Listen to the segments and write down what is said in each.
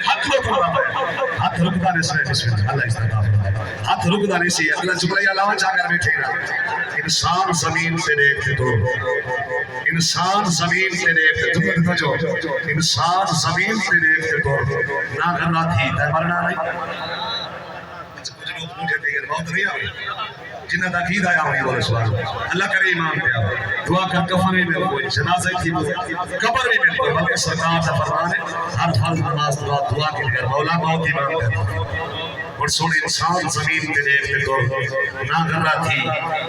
ہاتھ رکدا نہیں سے بسم اللہ استغفار ہاتھ رکدا نہیں سے اگلا جملہ علاوہ جا کر بیٹھے گا انسان زمین سے دیکھتے تو انسان زمین سے دیکھتے تو جو انسان زمین سے دیکھتے تو نہ کرنا تھی تے مرنا نہیں کچھ لوگ پوچھتے ہیں بہت نہیں آئی جنہ دا عقیدہ آیا ہوئی بولے سوال اللہ کرے ایمان دیا دعا کر کفن بھی مل کوئی جنازہ تھی قبر بھی مل کوئی بلکہ سرکار سے فرمان ہے ہر فرض نماز دعا کے لئے مولا موت ایمان دیا اور سن انسان زمین پہ دیکھتے تو نہ کرنا تھی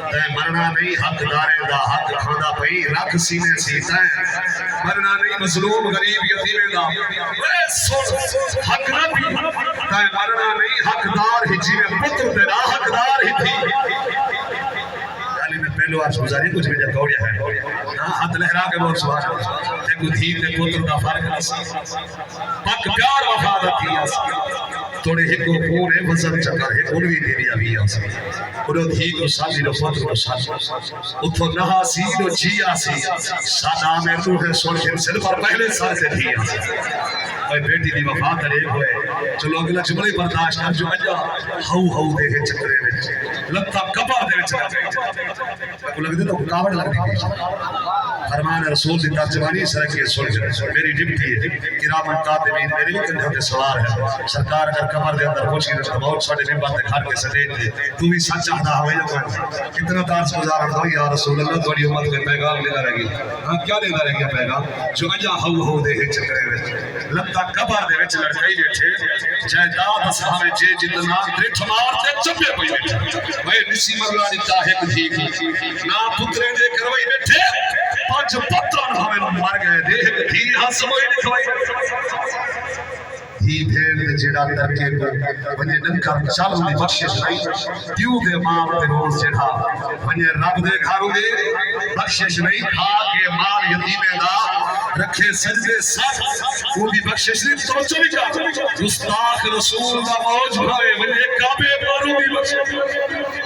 تے مرنا نہیں حق دارے دا حق کھانا پئی رکھ سینے سی تے مرنا نہیں مظلوم غریب یتیم دا حق نہ بھی تے مرنا نہیں حقدار ہی جیوے پتر تیرا حقدار ہی تھی میں پہلو آج گزاری کچھ بھی جب گوڑیا ہے ہاتھ لہرا کے بہت سوال تے کو دھی تے پتر دا فرق نسی پک پیار وفادت تھی آسی توڑے ہکو پورے وزن چکر ہے انوی دیوی ابھی آسی انہوں دھی کو سالی رو پتر کو سالی اتھو نہا سی رو جی آسی سانا میں روح سوڑ جن سے پر پہلے سال سے دھی آسی اور بیٹی دی وفادت ایک ہوئے چلو اگلا جملی برداشت کر جو اجا ہو دیکھے چکرے میں لگتا کبا دے چکرے کو لگ دے تو کاوڑ لگ دی فرمان رسول دی ترجمانی سرکی سوڑ جن میری ڈپٹی ہے کرام کاتبین میرے بھی کندھوں کے سوار ہے سرکار اگر کمر دے اندر پوچھی رہتا بہت ساڑے میں باتیں کھار کے سجیت دے تو بھی سچ چاہتا ہوئے جب کتنا تارس گزارا تھا یا رسول اللہ توڑی امت کے پیغام لینا رہی کیا لینا رہی پیغام جو اجا ہو دے چکرے میں لگتا کبر دے وچ لڑکائی بیٹھے جائیداد صحابے جے جتنا درٹھ مارتے چپے پئی بیٹھے میں نسی مرلا دی تاہک تھی نا پترے دے کروئی بیٹھے پانچ پتران ہمیں مر گئے دیکھ تھی ہاں سموئی نکھوائی ہی بھیڑ جیڑا ترکے کو ونجے ننکر چالو دی بخشش نہیں دیو دے مال دے روز جڑا ونجے رب دے گھارو دے بخشش نہیں کھا کے مال یتیمے دا رکھے سجدے ساتھ وہ بھی بخشش نہیں تو چلی جا گستاخ رسول دا موج بھائے ونجے کعبے مارو دی بخشش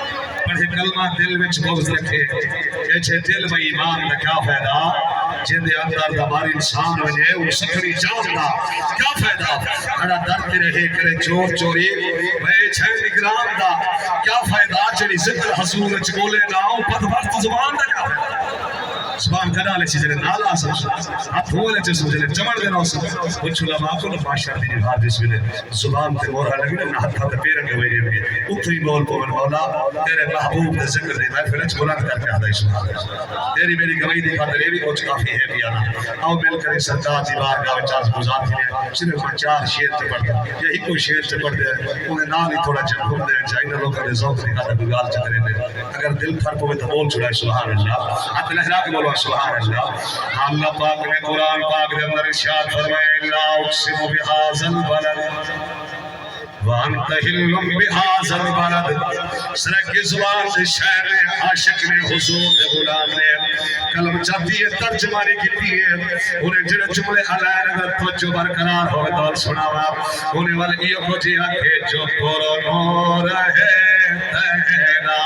پڑھے کلمہ دل وچ بغض رکھے ایچھے دل میں ایمان دا کیا فائدہ جن دے اندر دبار انسان وجہ وہ سکری جان دا کیا فائدہ اڑا درد رہے کرے چور چوری میں چھے نگران دا کیا فائدہ جنی ذکر حضور وچ بولے ناؤ پد بھرت زبان دا کیا فائدہ زبان کنا لے چیزے نالا سب آپ ہوئے لے چیزے چمڑ دینا ہو سب کچھ علماء کو نفاشر دی جہاں جس ملے زبان تے مورا لگی نا ہاتھ ہاتھ پیرن کے ویرے ہوئے اتری بول کو من مولا تیرے محبوب دے ذکر دی میں فلچ بلند کر کے آدھائی سبحان تیری میری گواہی دی خاطر بھی کچھ کافی ہے پیانا آؤ مل کر سرکار دی بار گاہ چاز گزار دی ہے صرف میں چار شیر تے پڑھ دے یہی کوئی شیر تے پڑھ دے انہیں نال ہی تھوڑا جنگم دے چاہیے لوگوں نے ذوق دی خاطر گزار چکرے دے اگر دل پھر پوے تو بول چھڑائے سبحان اللہ ہاتھ لہرا کے بولو سبحان اللہ اللہ پاک نے قرآن پاک نے اندر ارشاد فرمائے لا اقسم بهذا البلد وانت حل بهذا البلد سرک زبان سے شہر عاشق نے حضور دے غلام نے کلم چاہتی ہے ترجمانی کی ہے انہیں جڑے جملے علائر اگر توجہ برقرار ہوئے دول سناوا انہیں والے یہ کو جی آکے جو پورو نور ہے تیرا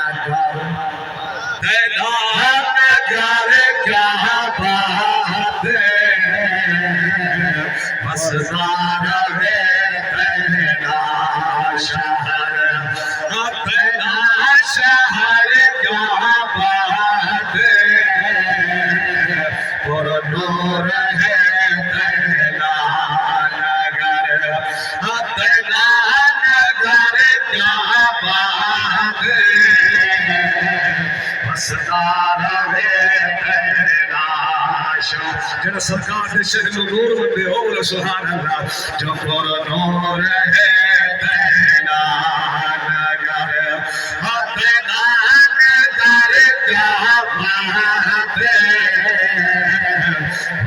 نگر تیرا نگر کیا بات ہے مسدار ہے شہر تیرا شہر کیا بات ہے پر نور ہے تیرا نگر تیرا نگر کیا بات ہے مسدار ہے تیرا شہر جنہ سرکار دے شہر نور بندے ہو سبحان اللہ جو پر نور ہے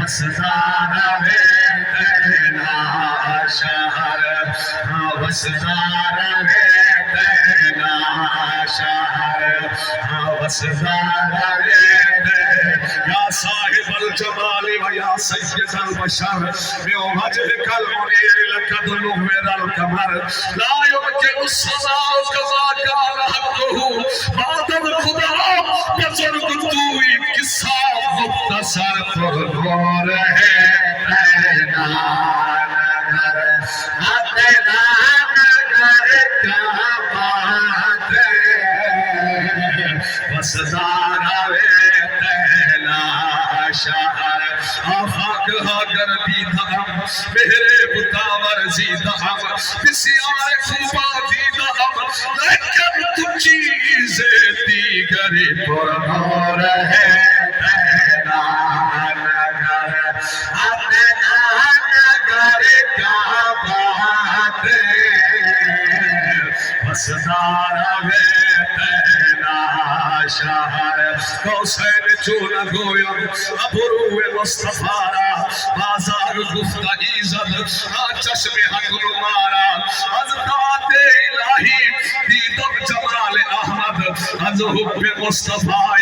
وسدارا ہے تیرا شہر وسدارا ہے تیرا شہر وسدارا ہے یا صاحب الجمال و یا سید البشر میں وجہ کالمنیر لقد نور القمر لا يمكن الصلاة كما كان حقه بعد الخدا بزرگ توئی قصہ مختصر پر نور ہے تیرا میرے بتاور زیدہ ہم بسیار خوبا دیدہ ہم لیکن تو چیزیں دیگر پرنور ہے تینا نگر تینا نگر کیا بات بسدار ہے تینا شہر کوسین چون گویم ابرو مصطفیٰ بازار گفتہ ایزد چشم حق نمارا از ذات الہی دیدم جمال احمد از حب مصطفیٰ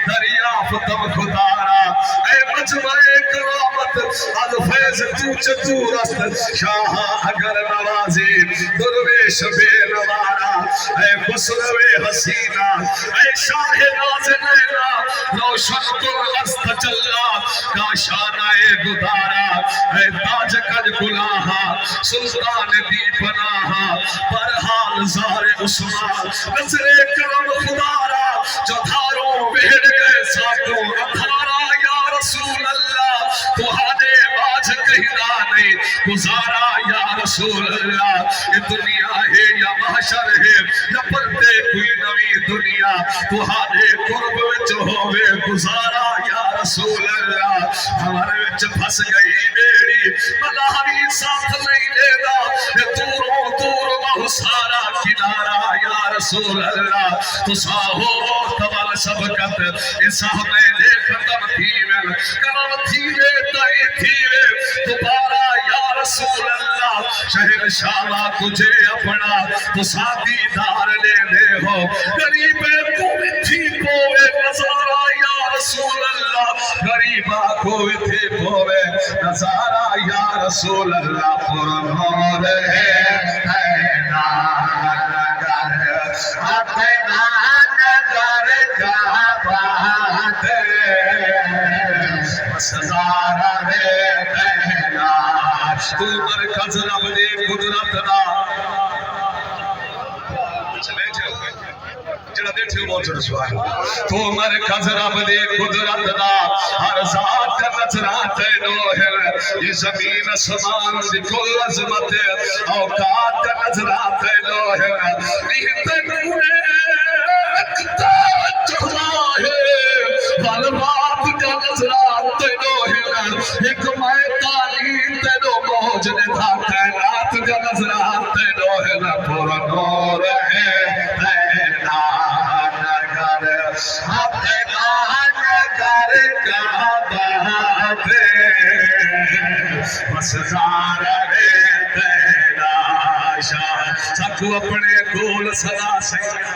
دریافتم خدارا اے مجمع کرامت از فیض تو چطور است شاہ اگر نوازی درویش بے نوارا اے خسرو حسینہ اے شاہ ناز نینا روشن کن است جلا کاشانہ گدارا اے تاج کج گلاہا سلطان دی پناہا برحال زار عثمان نظر کرم خدارا جو دھاروں بیڑ گئے ساتوں اندھارا یا رسول اللہ تو ہانے باج کہنا نہیں گزارا یا رسول اللہ یہ دنیا ہے یا محشر ہے یا پردے کوئی نوی دنیا تو ہانے قرب وچ ہوئے گزارا یا رسول اللہ ہمارے وچ پھس گئی بیڑی ملہری ساتھ نہیں لینا یہ دوروں دور بہت سارا کنارا یا رسول اللہ تو ساہو تبال شبکت اس ہمیں لے ختم تھیوے کرم تھیوے تائی تھیوے دوبارہ یا رسول اللہ شہر شاہ تجھے اپنا تو ساتھی دار لے دے ہو غریبے کو تھی پوے نظارہ یا رسول اللہ غریبہ کو تھی پوے نظارہ یا رسول اللہ پرنور ہے تینا نگر تینا نگر کا بات مسدارہ ہے تینا تو مرکز رب دی قدرت دا تو مرکز رب دی قدرت دا ہر ذات نظرات نوہر یہ زمین اسمان دی کل عظمت اوقات نظرات نوہر نیت نورے اکتا چہرہ ہے والبات کا نظرات نوہر حکمہ تعلیم تینو موج نے تھا کائنات کا نظرات نوہر پورا نور ہے تینا نگر تینا نگر کا بات مسدار ہے تینا شاہ سکو اپنے گول صدا سیاں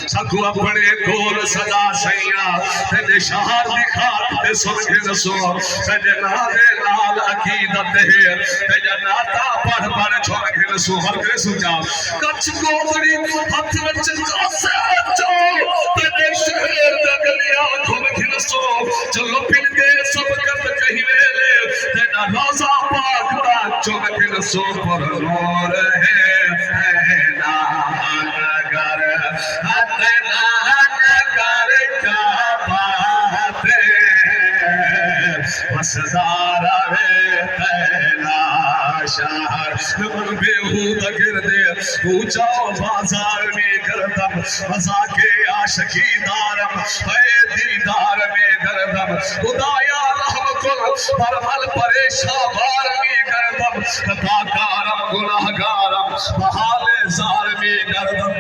سکو اپنے گول صدا سیاں تینے شہر دکھات تے سنگے نسو تینے نادے لال عقیدت ہے تینے ناتا پڑھ پڑھ چھوڑے نسو ہر کرے سجا کچھ گوڑی ہاتھ وچ جاسے بچو تینے شہر دگلیا گھوڑے نسو چلو پھر گے سب کت کہی ویلے تینا روزہ پاک دا چھوڑے نسو پر نور ہے تینا نگر تینا نگر کا بات مسدار ہے تینا شہر من بیہودہ گردے پوچھاؤ بازار میں گردم مزا کے عاشقی دارم اے دیدار میں گردم خدایا رحم کن پرمل پریشان بار میں گردم خطا کارم گناہ گارم بحال زار میں گردم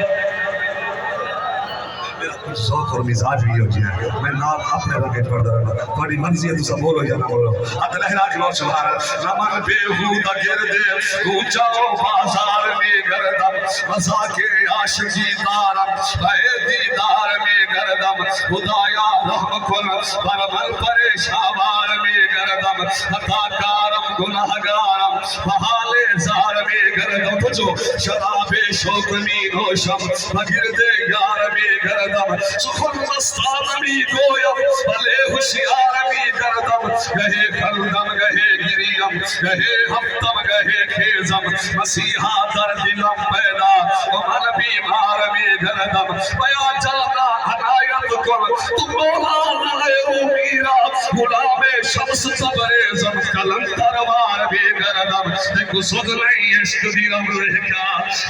ذوق اور مزاج بھی ہو جائے میں نام اپنے رنگے پڑھ رہا ہوں بڑی منزی ہے تو سب بولو یا نہ بولو حد لہراج لو سبحان نمن بیہودہ گردے اونچاؤ بازار میں گردم مزا کے عاشقی دارم اے دیدار میں گردم خدایا رحم کن برمن پریشان بار میں گردم خطا کارم گناہ گارم بحال زار میں گردم پچھو شراب شوق می نوشم بگردے یار میں گردم سخن مستان می گویم بلے ہوشیار می گردم گہے خلدم گہے گری دیم گہے ہفتم گہے کھیزم مسیحا در دلم پیدا ومن بیمار میں گردم بیا جانا عنایت کن تو مولا لائے میرا غلام شمس تبریزم کلندر وار بھی گردم دیکھو سد نہیں عشق دیرم رہکا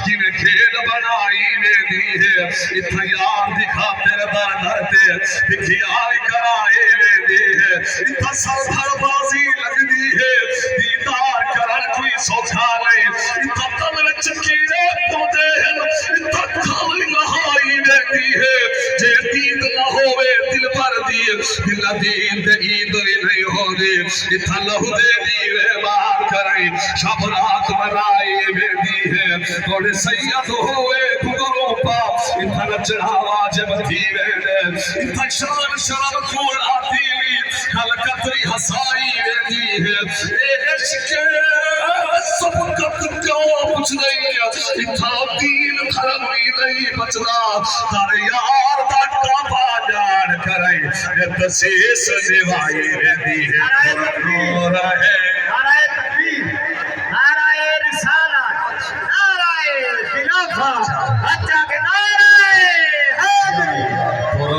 جن کھیل بنائی میں دی ہے اتھا یار دکھا تیرے در درتے دکھیائی کرائے میں دی ہے اتھا سر بھر بازی لگ دی ہے دیدار کرن کوئی سوچا نہیں اتھا تمر چکیرے پودے ہیں اتھا کھالی لہائی میں دی ہے جے دید نہ ہوئے دل پر دی دل دید عید نہیں ہو دی اتھا لہو دے دیوے بات کریں شب رات منائی میں دی ہے توڑے سید ہوئے گھروں پا اتھا نچڑا واجب دیوے دے اتھا شان شرم کھول آتی لی حلقتری حسائی میں دی ہے اے عشق سب کت کیوں کچھ نہیں اتھا دین دھرمی نہیں بچنا تارے یار دا کعبہ جان کریں یہ تسیس دیوائی میں دی ہے نور ہے